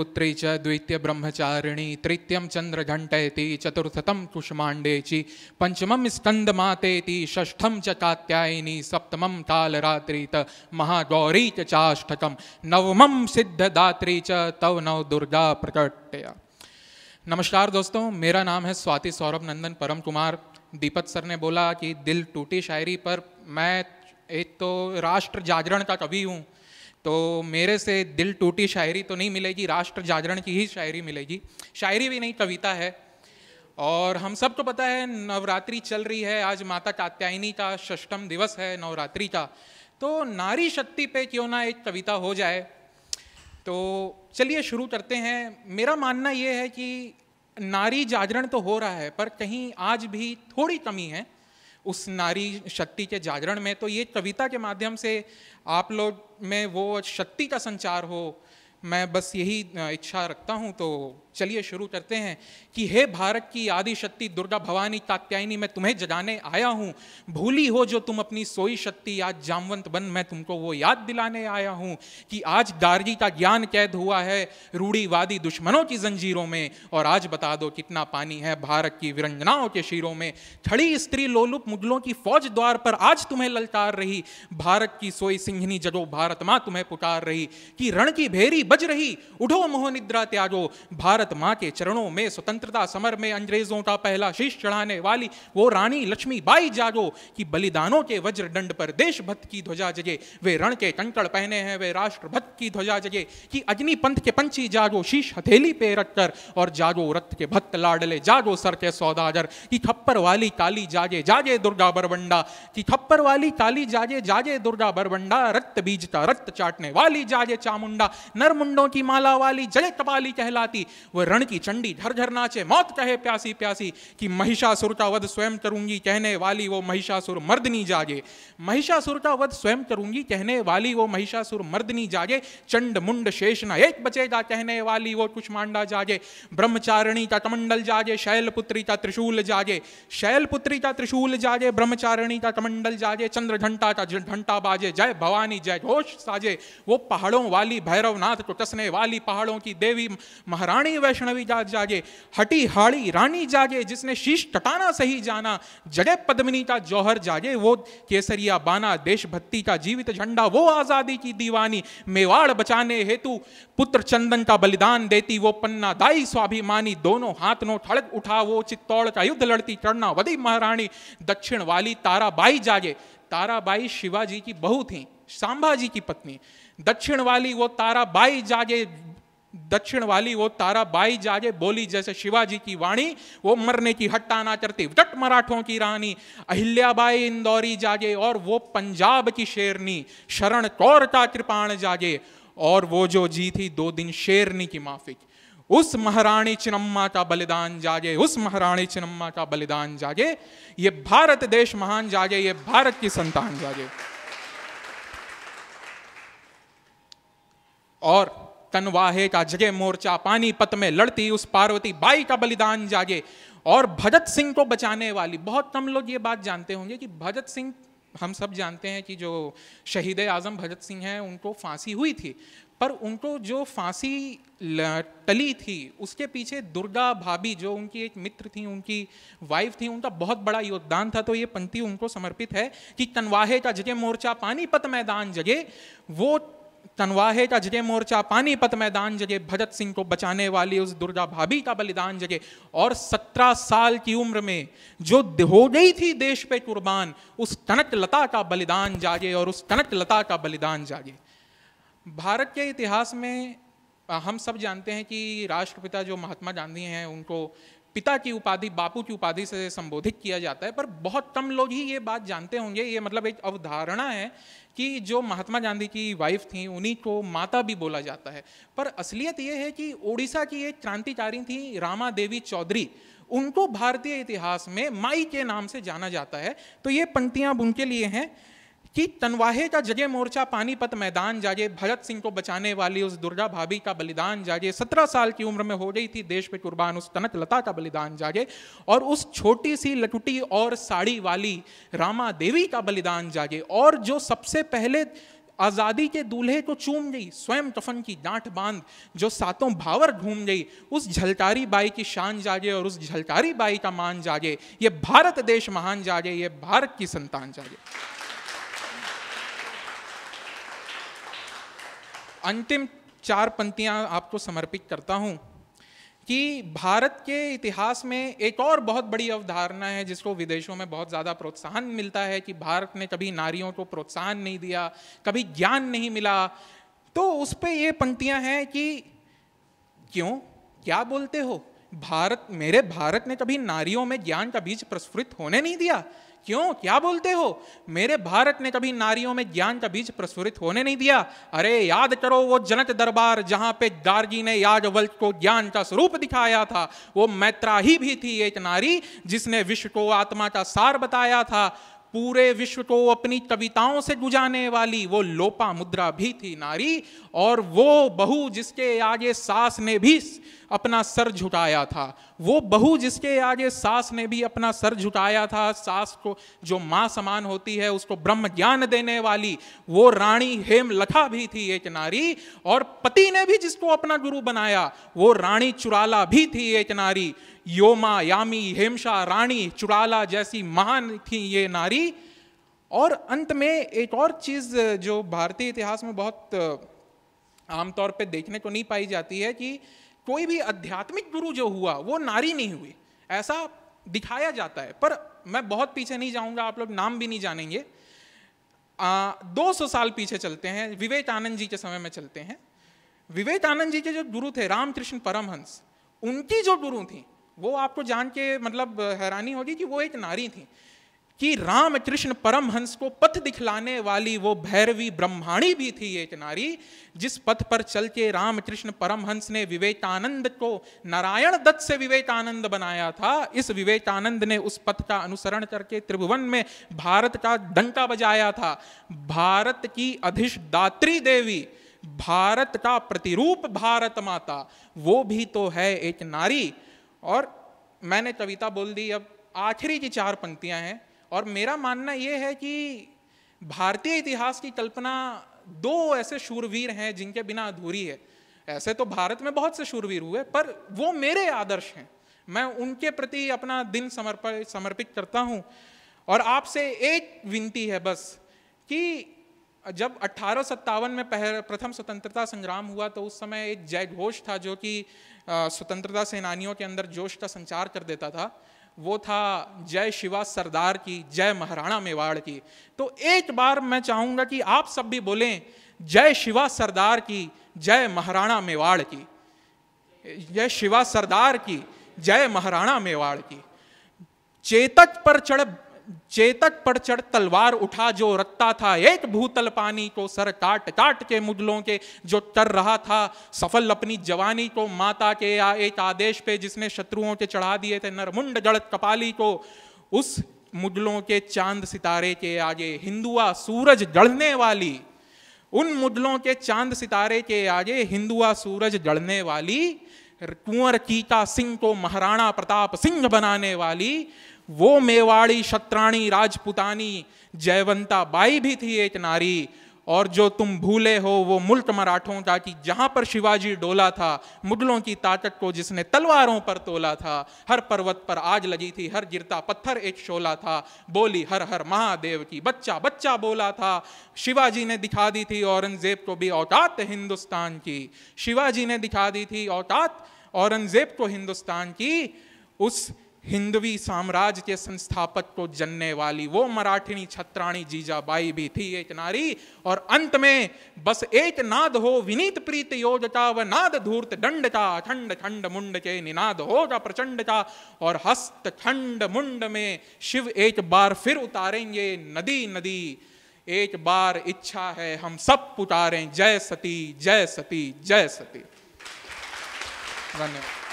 शैलपुत्री च द्वितीय ब्रह्मचारिणी तृतीयं चंद्रघंटेति चतुर्थतं कुष्मांडेचि पंचमं स्कंदमातेति षष्ठं च कात्यायनी सप्तमं कालरात्रि त महागौरी च चाष्टकं नवमं सिद्धदात्री च तव नव दुर्गा प्रकटया। नमस्कार दोस्तों, मेरा नाम है स्वाति सौरभ नंदन परम कुमार। दीपक सर ने बोला कि दिल टूटी शायरी पर मैं एक तो राष्ट्र जागरण का कवि हूँ, तो मेरे से दिल टूटी शायरी तो नहीं मिलेगी, राष्ट्र जागरण की ही शायरी मिलेगी। शायरी भी नहीं, कविता है। और हम सबको पता है नवरात्रि चल रही है, आज माता कात्यायनी का षष्ठम दिवस है नवरात्रि का, तो नारी शक्ति पे क्यों ना एक कविता हो जाए। तो चलिए शुरू करते हैं। मेरा मानना ये है कि नारी जागरण तो हो रहा है, पर कहीं आज भी थोड़ी कमी है उस नारी शक्ति के जागरण में। तो ये कविता के माध्यम से आप लोग में वो शक्ति का संचार हो, मैं बस यही इच्छा रखता हूँ। तो चलिए शुरू करते हैं कि हे भारत की आदि शक्ति दुर्गा भवानी कात्यायनी, मैं तुम्हें जगाने आया हूँ। भूली हो जो तुम अपनी सोई शक्ति, आज जामवंत बन मैं तुमको वो याद दिलाने आया हूँ कि आज गार्गी का ज्ञान कैद हुआ है रूढ़ीवादी दुश्मनों की जंजीरों में, और आज बता दो कितना पानी है भारत की वीरंगनाओं के शीरों में। खड़ी स्त्री लोलुप मुगलों की फौज द्वार पर आज तुम्हें ललकार रही, भारत की सोई सिंहनी जगो भारत माँ तुम्हें पुकार रही कि रण की भेरी बज रही, उठो मोह निद्रा त्यागो, भारत मां के चरणों में स्वतंत्रता समर में अंग्रेजों का पहला शीश चढ़ाने वाली वो रानी लक्ष्मी बाई जागो कि बलिदानों के वज्र दंड पर देशभक्त की ध्वजा जगे, वे रण के कंकड़ पहने हैं वे राष्ट्रभक्त की ध्वजा जगे कि अग्नि पंथ के पंछी जागो शीश हथेली पे रखकर, और जागो रक्त के भक्त लाडले जागो सर के सौदागर कि खप्पर वाली काली जागे जागे दुर्गा बरबंडा, कि खप्पर वाली काली जागे जागे दुर्गा बरबंडा, रक्त बीज का रक्त चाटने वाली जागे चामुंडा, नर मुंडों की माला वाली जय कपाली कहलाती, वह रण की चंडी झरझर नाचे मौत कहे प्यासी प्यासी कि महिषासुर का वध स्वयं करूंगी कहने वाली वो महिषासुर मर्दनी जागे, महिषासुर का वध स्वयं करूंगी कहने वाली वो महिषासुर मर्दनी जागे, चंड मुंड शेष न एक बचेगा कहने वाली वो कुष्मांडा जागे, ब्रह्मचारिणी का कमंडल जागे शैलपुत्री का त्रिशूल जागे, शैलपुत्री का त्रिशूल जागे ब्रह्मचारिणी का कमंडल जागे, चंद्र घंटा का घंटा बाजे जय भवानी जय घोष साजे, वो पहाड़ों वाली भैरवनाथ को कसने वाली पहाड़ों की देवी महारानी वैष्णवी जागे, हटी हाड़ी रानी जागे जिसने शीश कटाना सही जाना, जगह पद्मिनी का जौहर जागे वो केसरिया बाना, देशभक्ति का जीवित झंडा वो आजादी की दीवानी, मेवाड़ बचाने हेतु पुत्र चंदन का बलिदान देती वो पन्ना दाई स्वाभिमानी, दोनों हाथ नो ठड़क उठा वो चित्तौड़ का युद्ध लड़ती कर्णावती महारानी, दक्षिण वाली ताराबाई जागे, ताराबाई शिवाजी की बहू थी, सांभाजी की पत्नी, दक्षिण वाली वो ताराबाई जागे, दक्षिण वाली वो ताराबाई जागे बोली जैसे शिवाजी की वाणी, वो मरने की हट्टा ना करती विकट मराठों की रानी, अहिल्याबाई इंदौरी जागे और वो पंजाब की शेरनी, शरण कौर का कृपाण जागे, और वो जो जी थी 2 दिन शेरनी की माफिक, उस महारानी चिन्नम्मा का बलिदान जागे, उस महारानी चिन्नम्मा का बलिदान जागे, ये भारत देश महान जागे, ये भारत की संतान जागे। और तनवाहे का जगह मोर्चा पानीपत में लड़ती उस पार्वती बाई का बलिदान जागे, और भगत सिंह को बचाने वाली, बहुत कम लोग ये बात जानते होंगे कि भगत सिंह, हम सब जानते हैं कि जो शहीद आजम भगत सिंह हैं उनको फांसी हुई थी, पर उनको जो फांसी टली थी उसके पीछे दुर्गा भाभी जो उनकी एक मित्र थी, उनकी वाइफ थी, उनका बहुत बड़ा योगदान था। तो ये पंक्ति उनको समर्पित है कि तनवाहे का जगह मोर्चा पानीपत मैदान जगे, वो तनवाहे का जगह मोर्चा पानीपत मैदान जगे, भगत सिंह को बचाने वाली उस दुर्गा भाभी का बलिदान जगे, और 17 साल की उम्र में जो हो गई थी देश पे कुर्बान, उस कनक लता का बलिदान जागे, और उस कनक लता का बलिदान जागे। भारत के इतिहास में हम सब जानते हैं कि राष्ट्रपिता जो महात्मा गांधी हैं उनको पिता की उपाधि, बापू की उपाधि से संबोधित किया जाता है, पर बहुत कम लोग ही ये बात जानते होंगे। ये मतलब एक अवधारणा है कि जो महात्मा गांधी की वाइफ थी उन्हीं को माता भी बोला जाता है, पर असलियत ये है कि ओडिशा की एक क्रांतिकारी थी रामा देवी चौधरी, उनको भारतीय इतिहास में माई के नाम से जाना जाता है। तो ये पंक्तियां उनके लिए हैं कि तनवाहे का जगह मोर्चा पानीपत मैदान जागे, भगत सिंह को बचाने वाली उस दुर्गा भाभी का बलिदान जागे, 17 साल की उम्र में हो गई थी देश पे कुर्बान उस कनक लता का बलिदान जागे, और उस छोटी सी लटुटी और साड़ी वाली रामा देवी का बलिदान जागे, और जो सबसे पहले आज़ादी के दूल्हे को चूम गई, स्वयं कफन की गांठ बांध जो सातों भावर घूम गई, उस झलकारी बाई की शान जागे और उस झलकारी बाई का मान जागे, ये भारत देश महान जागे, ये भारत की संतान जागे। अंतिम 4 पंक्तियां आपको समर्पित करता हूं कि भारत के इतिहास में एक और बहुत बड़ी अवधारणा है जिसको विदेशों में बहुत ज़्यादा प्रोत्साहन मिलता है कि भारत ने कभी नारियों को प्रोत्साहन नहीं दिया, कभी ज्ञान नहीं मिला। तो उस पे ये पंक्तियां हैं कि क्यों, क्या बोलते हो, मेरे भारत ने कभी नारियों में ज्ञान का बीज प्रस्फुरित होने नहीं दिया। क्यों, क्या बोलते हो, मेरे भारत ने कभी नारियों में ज्ञान का बीज प्रस्फुरित होने नहीं दिया। अरे याद करो वो जनक दरबार जहां पे गार्गी ने याज्ञवल्क्य को ज्ञान का स्वरूप दिखाया था। वो मैत्राही भी थी एक नारी जिसने विश्व को आत्मा का सार बताया था। पूरे विश्व को अपनी कविताओं से गुजारने वाली वो लोपामुद्रा भी थी नारी। और वो बहू जिसके आगे सास ने भी अपना सर झुकाया था, वो बहू जिसके आगे सास ने भी अपना सर झुकाया था, सास को जो माँ समान होती है उसको ब्रह्म ज्ञान देने वाली वो रानी हेमलखा भी थी एक नारी। और पति ने भी जिसको अपना गुरु बनाया वो रानी चुराला भी थी एक नारी। योमा, यामी, हेमशा, रानी चुराला जैसी महान थी ये नारी। और अंत में एक और चीज जो भारतीय इतिहास में बहुत आमतौर पे देखने को नहीं पाई जाती है कि कोई भी आध्यात्मिक गुरु जो हुआ वो नारी नहीं हुई, ऐसा दिखाया जाता है। पर मैं बहुत पीछे नहीं जाऊंगा, आप लोग नाम भी नहीं जानेंगे। 200 साल पीछे चलते हैं, विवेकानंद जी के समय में चलते हैं। विवेकानंद जी के जो गुरु थे रामकृष्ण परमहंस, उनकी जो गुरु थी वो आपको जान के मतलब हैरानी होगी कि वो एक नारी थी। कि रामकृष्ण परमहंस को पथ दिखलाने वाली वो भैरवी ब्रह्माणी भी थी एक नारी। जिस पथ पर चल के रामकृष्ण परमहंस ने विवेकानंद को नारायण दत्त से विवेकानंद बनाया था, इस विवेकानंद ने उस पथ का अनुसरण करके त्रिभुवन में भारत का डंका बजाया था। भारत की अधिष्ठात्री देवी, भारत का प्रतिरूप भारत माता, वो भी तो है एक नारी। और मैंने कविता बोल दी, अब आखिरी की 4 पंक्तियां हैं। और मेरा मानना यह है कि भारतीय इतिहास की कल्पना 2 ऐसे शूरवीर हैं जिनके बिना अधूरी है। ऐसे तो भारत में बहुत से शूरवीर हुए, पर वो मेरे आदर्श हैं। मैं उनके प्रति अपना दिन समर्पित करता हूं। और आपसे एक विनती है बस कि जब 1857 में प्रथम स्वतंत्रता संग्राम हुआ तो उस समय एक जय घोष था जो कि स्वतंत्रता सेनानियों के अंदर जोश का संचार कर देता था। वो था जय शिवा सरदार की, जय महाराणा मेवाड़ की। तो एक बार मैं चाहूंगा कि आप सब भी बोलें जय शिवा सरदार की, जय महाराणा मेवाड़ की। जय शिवा सरदार की, जय महाराणा मेवाड़ की। चेतक पर चढ़ तलवार उठा जो रत्ता था, एक भूतल पानी को सर काट काट के मुगलों के जो कर रहा था सफल अपनी जवानी को, माता के एक आदेश पे जिसने शत्रुओं के चढ़ा दिए थे नरमुंड जड़त कपाली को, उस मुगलों के चांद सितारे के आगे हिंदुआ सूरज जड़ने वाली, उन मुगलों के चांद सितारे के आगे हिंदुआ सूरज जड़ने वाली, कुंवर कीका सिंह को महाराणा प्रताप सिंह बनाने वाली वो मेवाड़ी क्षत्राणी राजपुतानी जयवंता बाई भी थी एक नारी। और जो तुम भूले हो वो मुल्क मराठों का कि जहां पर शिवाजी डोला था, मुगलों की ताकत को जिसने तलवारों पर तोला था, हर पर्वत पर आग लगी थी, हर गिरता पत्थर एक शोला था, बोली हर हर महादेव की, बच्चा बच्चा बोला था। शिवाजी ने दिखा दी थी औरंगजेब को भी औकात हिंदुस्तान की, शिवाजी ने दिखा दी थी औकात औरंगजेब को हिंदुस्तान की। उस हिंदवी साम्राज्य के संस्थापक को जनने वाली वो मराठिनी छत्राणी जीजाबाई भी थी एक नारी। और अंत में बस एक नाद हो विनीत प्रीत योजता, व नाद धूर्त दंड का, खंड खंड मुंड के निनाद होगा प्रचंड का। और हस्त खंड मुंड में शिव एक बार फिर उतारेंगे नदी नदी, एक बार इच्छा है हम सब पुकारें जय सती जय सती जय सती। धन्यवाद।